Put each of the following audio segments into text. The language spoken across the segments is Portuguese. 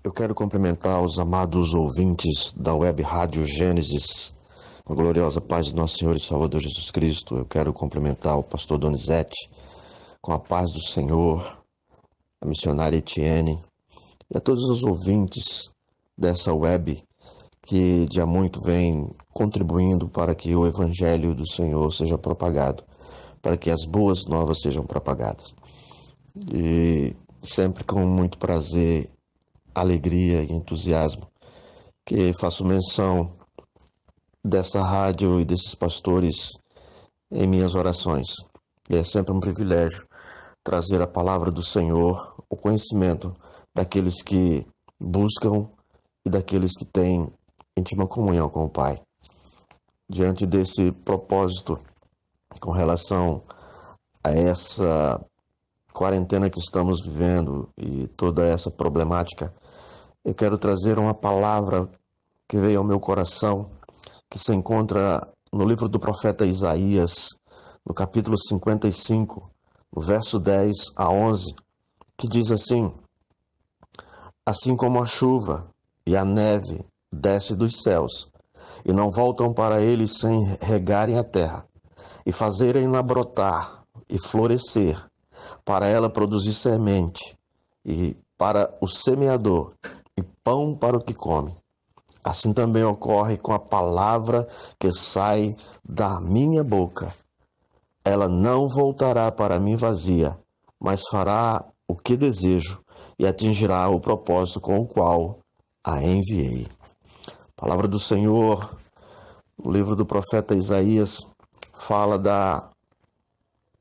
Eu quero cumprimentar os amados ouvintes da Web Rádio Gênesis, com a gloriosa paz de nosso Senhor e Salvador Jesus Cristo. Eu quero cumprimentar o pastor Donizete, com a paz do Senhor, a missionária Etienne, e a todos os ouvintes dessa web que de há muito vem contribuindo para que o Evangelho do Senhor seja propagado, para que as boas novas sejam propagadas. E sempre com muito prazer, alegria e entusiasmo que faço menção dessa rádio e desses pastores em minhas orações. E é sempre um privilégio trazer a palavra do Senhor, o conhecimento daqueles que buscam e daqueles que têm íntima comunhão com o Pai. Diante desse propósito, com relação a essa quarentena que estamos vivendo e toda essa problemática, eu quero trazer uma palavra que veio ao meu coração, que se encontra no livro do profeta Isaías, no capítulo 55, no verso 10 a 11, que diz assim: assim como a chuva e a neve desce dos céus, e não voltam para ele sem regarem a terra, e fazerem-na brotar e florescer, para ela produzir semente, e para o semeador, e pão para o que come. Assim também ocorre com a palavra que sai da minha boca. Ela não voltará para mim vazia, mas fará o que desejo e atingirá o propósito com o qual a enviei. A palavra do Senhor, no livro do profeta Isaías, fala da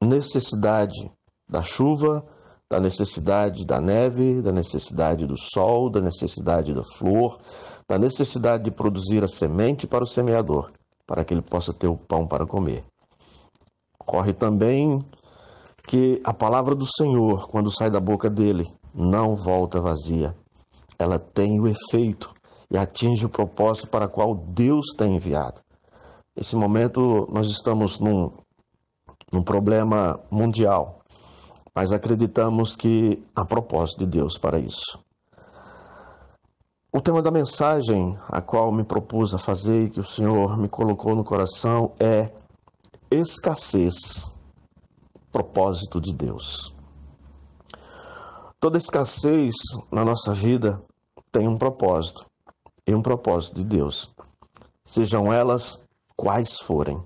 necessidade da chuva, da necessidade da neve, da necessidade do sol, da necessidade da flor, da necessidade de produzir a semente para o semeador, para que ele possa ter o pão para comer. Ocorre também que a palavra do Senhor, quando sai da boca dele, não volta vazia. Ela tem o efeito e atinge o propósito para o qual Deus tem enviado. Nesse momento, nós estamos num problema mundial, mas acreditamos que há propósito de Deus para isso. O tema da mensagem a qual me propus a fazer e que o Senhor me colocou no coração é escassez, propósito de Deus. Toda escassez na nossa vida tem um propósito, e um propósito de Deus, sejam elas quais forem.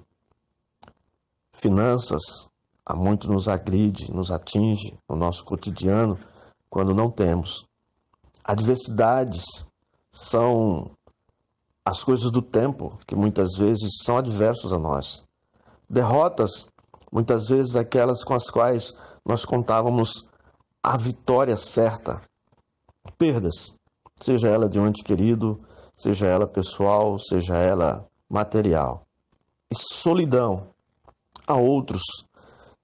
Finanças, há muito nos agride, nos atinge no nosso cotidiano quando não temos. Adversidades são as coisas do tempo, que muitas vezes são adversos a nós. Derrotas, muitas vezes aquelas com as quais nós contávamos a vitória certa. Perdas, seja ela de um ente querido, seja ela pessoal, seja ela material. E solidão a outros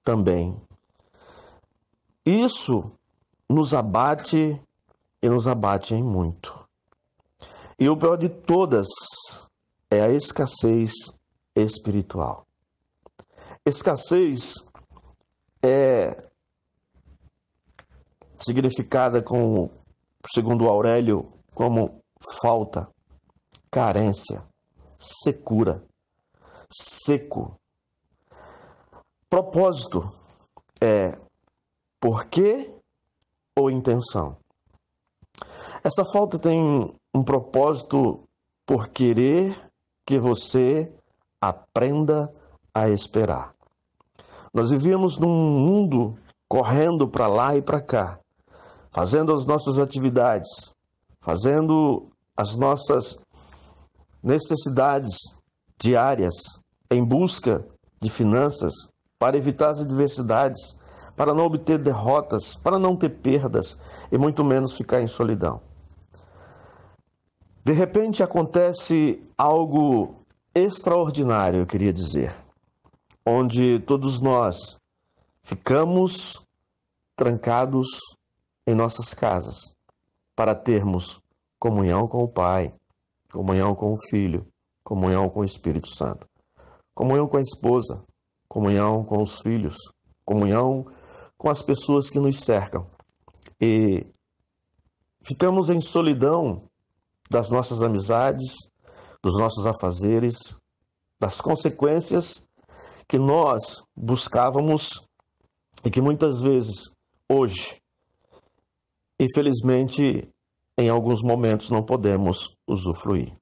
também. Isso nos abate e nos abate em muito. E o pior de todas é a escassez espiritual. Escassez é significada segundo Aurélio, como falta, carência, secura, seco. Propósito é porquê ou intenção. Essa falta tem um propósito por querer que você aprenda a esperar. Nós vivíamos num mundo correndo para lá e para cá, fazendo as nossas atividades, fazendo as nossas necessidades diárias em busca de finanças para evitar as adversidades, para não obter derrotas, para não ter perdas e muito menos ficar em solidão. De repente acontece algo extraordinário, eu queria dizer, onde todos nós ficamos trancados em nossas casas para termos comunhão com o Pai, comunhão com o Filho, comunhão com o Espírito Santo, comunhão com a esposa, comunhão com os filhos, comunhão com as pessoas que nos cercam. E ficamos em solidão das nossas amizades, dos nossos afazeres, das consequências que nós buscávamos e que muitas vezes, hoje, infelizmente, em alguns momentos não podemos usufruir.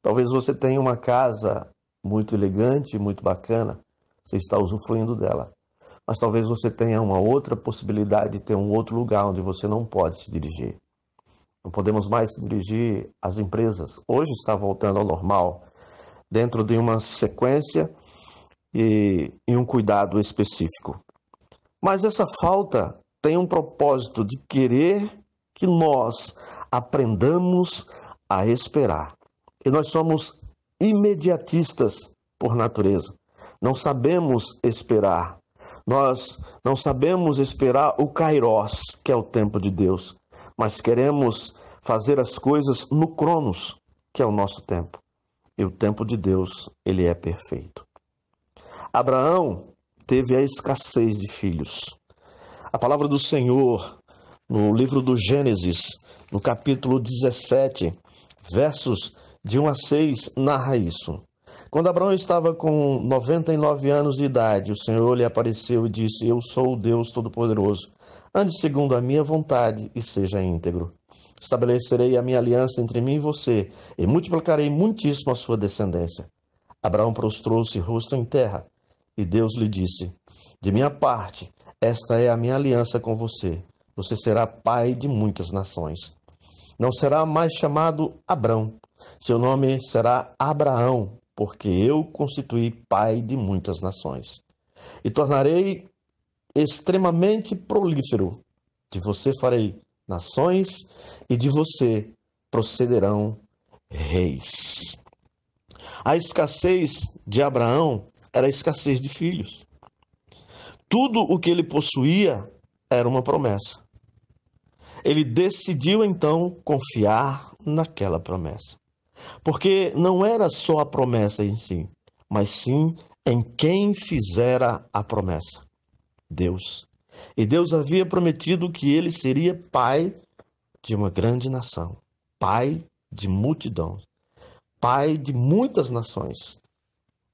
Talvez você tenha uma casa muito elegante, muito bacana, você está usufruindo dela. Mas talvez você tenha uma outra possibilidade de ter um outro lugar onde você não pode se dirigir. Não podemos mais se dirigir às empresas. Hoje está voltando ao normal, dentro de uma sequência e um cuidado específico. Mas essa falta tem um propósito de querer que nós aprendamos a esperar. E nós somos imediatistas por natureza. Não sabemos esperar. Nós não sabemos esperar o Kairos, que é o tempo de Deus, mas queremos fazer as coisas no Cronos, que é o nosso tempo. E o tempo de Deus, ele é perfeito. Abraão teve a escassez de filhos. A palavra do Senhor, no livro do Gênesis, no capítulo 17, versos de 1 a 6, narra isso. Quando Abraão estava com 99 anos de idade, o Senhor lhe apareceu e disse: Eu sou o Deus Todo-Poderoso. Ande segundo a minha vontade e seja íntegro. Estabelecerei a minha aliança entre mim e você, e multiplicarei muitíssimo a sua descendência. Abraão prostrou-se rosto em terra, e Deus lhe disse: De minha parte, esta é a minha aliança com você. Você será pai de muitas nações. Não será mais chamado Abrão. Seu nome será Abraão, porque eu constituí pai de muitas nações. E tornarei extremamente prolífero. De você farei nações, e de você procederão reis. A escassez de Abraão era a escassez de filhos. Tudo o que ele possuía era uma promessa. Ele decidiu então confiar naquela promessa. Porque não era só a promessa em si, mas sim em quem fizera a promessa: Deus. E Deus havia prometido que ele seria pai de uma grande nação, pai de multidão, pai de muitas nações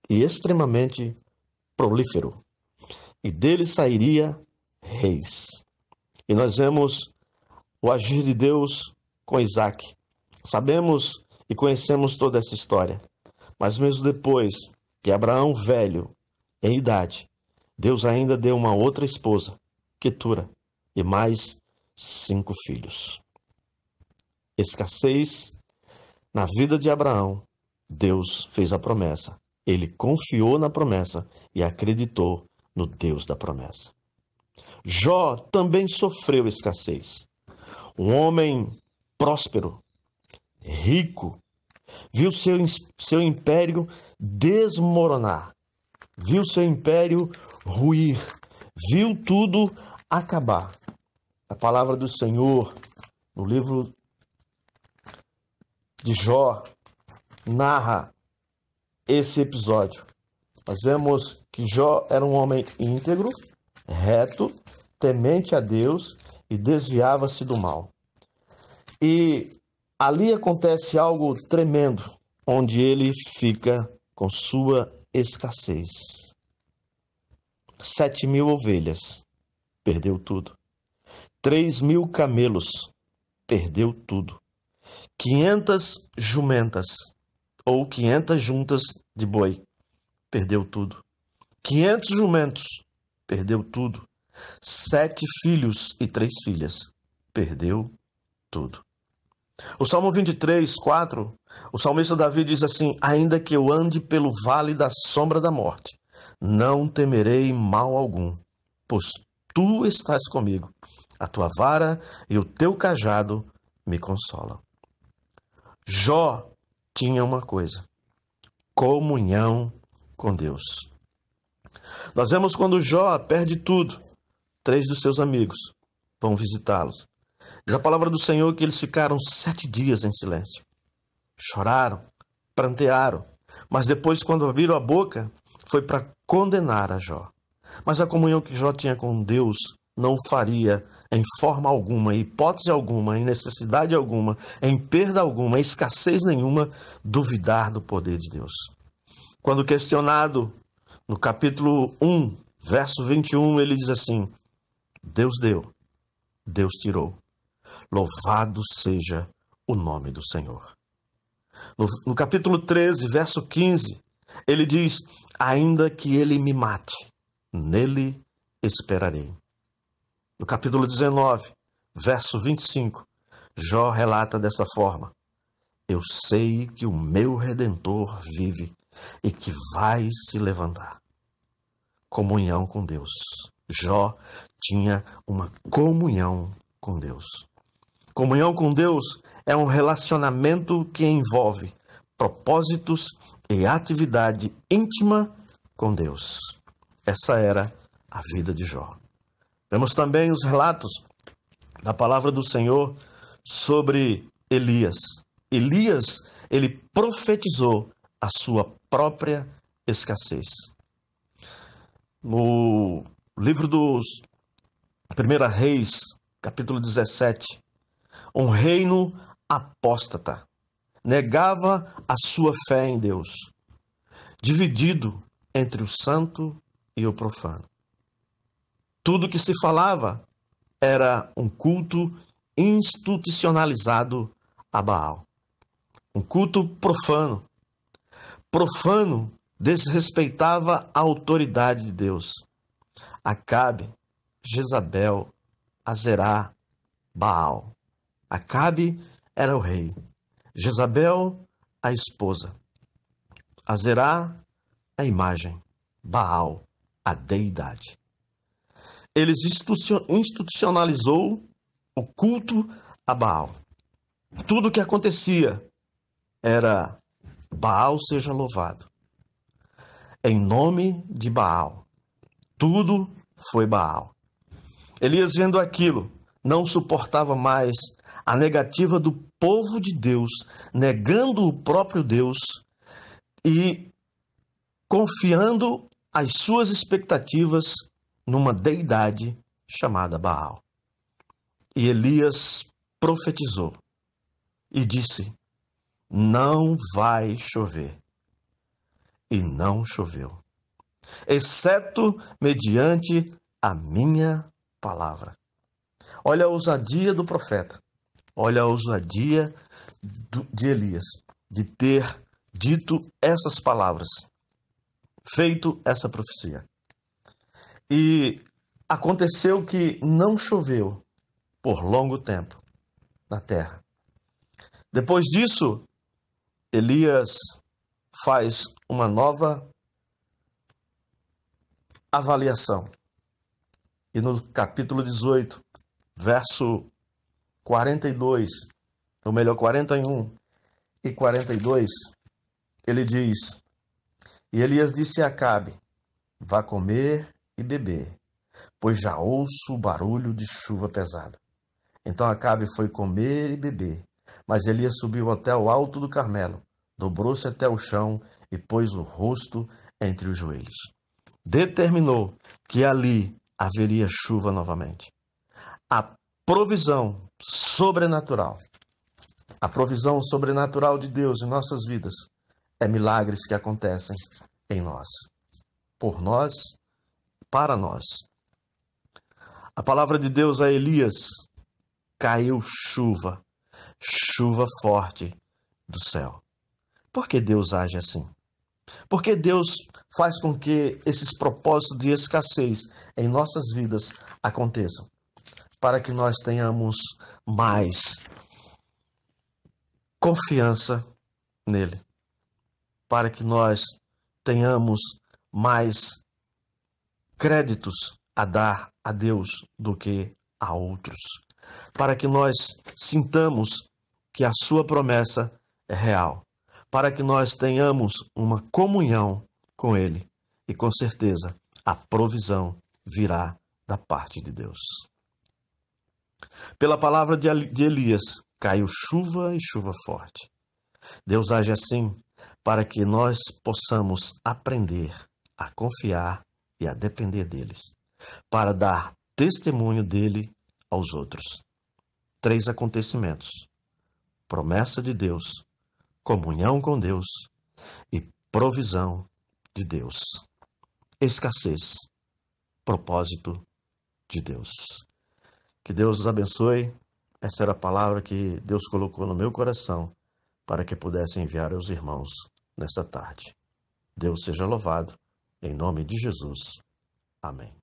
e extremamente prolífero. E dele sairia reis. E nós vemos o agir de Deus com Isaac. Sabemos e conhecemos toda essa história. Mas mesmo depois que Abraão, velho, em idade, Deus ainda deu uma outra esposa, Quetura, e mais 5 filhos. Escassez na vida de Abraão. Deus fez a promessa. Ele confiou na promessa e acreditou no Deus da promessa. Jó também sofreu escassez. Um homem próspero, rico, viu seu império desmoronar, viu seu império ruir, viu tudo acabar. A palavra do Senhor, no livro de Jó, narra esse episódio. Nós vemos que Jó era um homem íntegro, reto, temente a Deus e desviava-se do mal. E ali acontece algo tremendo, onde ele fica com sua escassez. 7.000 ovelhas, perdeu tudo. 3.000 camelos, perdeu tudo. 500 jumentas, ou 500 juntas de boi, perdeu tudo. 500 jumentos, perdeu tudo. 7 filhos e 3 filhas, perdeu tudo. O Salmo 23, 4, o salmista Davi diz assim: ainda que eu ande pelo vale da sombra da morte, não temerei mal algum, pois tu estás comigo. A tua vara e o teu cajado me consolam. Jó tinha uma coisa: comunhão com Deus. Nós vemos quando Jó perde tudo, 3 dos seus amigos vão visitá-los. Diz a palavra do Senhor que eles ficaram 7 dias em silêncio. Choraram, prantearam, mas depois, quando abriram a boca, foi para condenar a Jó. Mas a comunhão que Jó tinha com Deus não faria em forma alguma, em hipótese alguma, em necessidade alguma, em perda alguma, em escassez nenhuma, duvidar do poder de Deus. Quando questionado no capítulo 1, verso 21, ele diz assim: Deus deu, Deus tirou. Louvado seja o nome do Senhor. No capítulo 13, verso 15, ele diz: ainda que ele me mate, nele esperarei. No capítulo 19, verso 25, Jó relata dessa forma: eu sei que o meu Redentor vive e que vai se levantar. Comunhão com Deus. Jó tinha uma comunhão com Deus. Comunhão com Deus é um relacionamento que envolve propósitos e atividade íntima com Deus. Essa era a vida de Jó. Temos também os relatos da palavra do Senhor sobre Elias. Elias, ele profetizou a sua própria escassez. No livro dos 1 Reis, capítulo 17, um reino apóstata negava a sua fé em Deus, dividido entre o santo e o profano. Tudo que se falava era um culto institucionalizado a Baal. Um culto profano. Profano desrespeitava a autoridade de Deus. Acabe, Jezabel, Azerá, Baal. Acabe era o rei. Jezabel, a esposa. Azerá, a imagem. Baal, a deidade. Eles institucionalizou o culto a Baal. Tudo o que acontecia era Baal seja louvado. Em nome de Baal. Tudo foi Baal. Elias, vendo aquilo, não suportava mais a negativa do povo de Deus, negando o próprio Deus e confiando as suas expectativas numa deidade chamada Baal. E Elias profetizou e disse: não vai chover. E não choveu, exceto mediante a minha palavra. Olha a ousadia do profeta. Olha a ousadia de Elias, de ter dito essas palavras, feito essa profecia. E aconteceu que não choveu por longo tempo na terra. Depois disso, Elias faz uma nova avaliação. E no capítulo 18, verso 42, ou melhor, 41 e 42, ele diz: e Elias disse a Acabe: vá comer e beber, pois já ouço o barulho de chuva pesada. Então Acabe foi comer e beber, mas Elias subiu até o alto do Carmelo, dobrou-se até o chão e pôs o rosto entre os joelhos. Determinou que ali haveria chuva novamente. A provisão sobrenatural de Deus em nossas vidas é milagres que acontecem em nós, por nós, para nós. A palavra de Deus a Elias: caiu chuva forte do céu. Por que Deus age assim? Por que Deus faz com que esses propósitos de escassez em nossas vidas aconteçam? Para que nós tenhamos mais confiança nele. Para que nós tenhamos mais créditos a dar a Deus do que a outros. Para que nós sintamos que a sua promessa é real. Para que nós tenhamos uma comunhão com ele. E com certeza a provisão virá da parte de Deus. Pela palavra de Elias, caiu chuva e chuva forte. Deus age assim para que nós possamos aprender a confiar e a depender deles, para dar testemunho dele aos outros. 3 acontecimentos: promessa de Deus, comunhão com Deus e provisão de Deus. Escassez, propósito de Deus. Que Deus os abençoe. Essa era a palavra que Deus colocou no meu coração para que pudesse enviar aos irmãos nesta tarde. Deus seja louvado, em nome de Jesus. Amém.